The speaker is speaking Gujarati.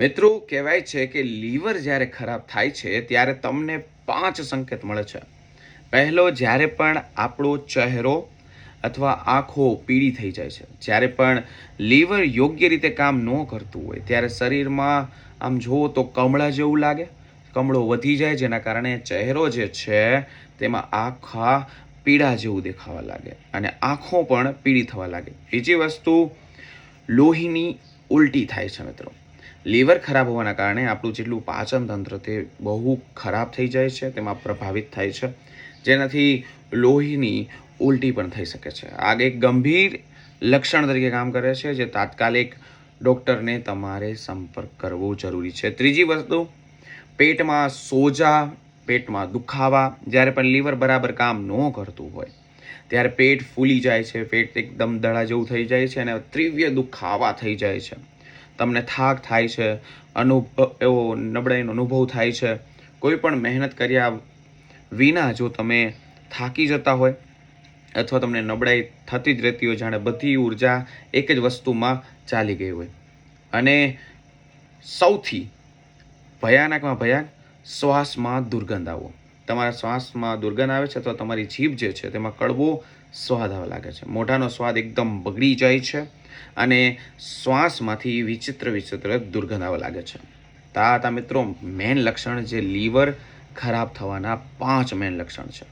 મિત્રો કહેવાય છે કે લીવર જ્યારે ખરાબ થાય છે ત્યારે તમને 5 સંકેત મળે છે. પહેલો, જ્યારે પણ આપણો ચહેરો અથવા આંખો પીળી થઈ જાય છે. જ્યારે પણ લીવર યોગ્ય રીતે કામ ન કરતું હોય ત્યારે શરીરમાં આમ જુઓ તો કમળા જેવું લાગે, કમળો વધી જાય, જેના કારણે ચહેરો જે છે તેમાં આખા પીળા જેવું દેખાવા લાગે અને આંખો પણ પીળી થવા લાગે. બીજી વસ્તુ, લોહીની ઉલટી થાય છે. મિત્રો, લીવર ખરાબ હોવાના કારણે આપણું જેટલું પાચન તંત્ર તે બહુ ખરાબ થઈ જાય છે, તેમાં પ્રભાવિત થાય છે, જેનાથી લોહીની ઉલટી પણ થઈ શકે છે. આ એક ગંભીર લક્ષણ તરીકે કામ કરે છે, જે તાત્કાલિક ડૉક્ટરને તમારે સંપર્ક કરવો જરૂરી છે. ત્રીજી વસ્તુ, પેટમાં સોજા, પેટમાં દુખાવા. જ્યારે પણ લીવર બરાબર કામ ન કરતું હોય ત્યારે પેટ ફૂલી જાય છે, પેટ એકદમ દડા જેવું થઈ જાય છે અને તીવ્ર દુખાવા થઈ જાય છે. તમને થાક થાય છે, એવો નબળાઈનો અનુભવ થાય છે. કોઈ પણ મહેનત કર્યા વિના જો તમે થાકી જતા હોય અથવા તમને નબળાઈ થતી જ રહેતી હોય, જાણે બધી ઉર્જા એક જ વસ્તુમાં ચાલી ગઈ હોય. અને સૌથી ભયાનકમાં ભયાનક, શ્વાસમાં દુર્ગંધ આવવો. તમારા શ્વાસમાં દુર્ગંધ આવે છે અથવા તમારી જીભ જે છે તેમાં કડવો સ્વાદ આવવા લાગે છે, મોઢાનો સ્વાદ એકદમ બગડી જાય છે અને શ્વાસમાંથી વિચિત્ર દુર્ગંધ આવવા લાગે છે. તા મિત્રો મેન લક્ષણ, જે લીવર ખરાબ થવાના 5 મેન લક્ષણ છે.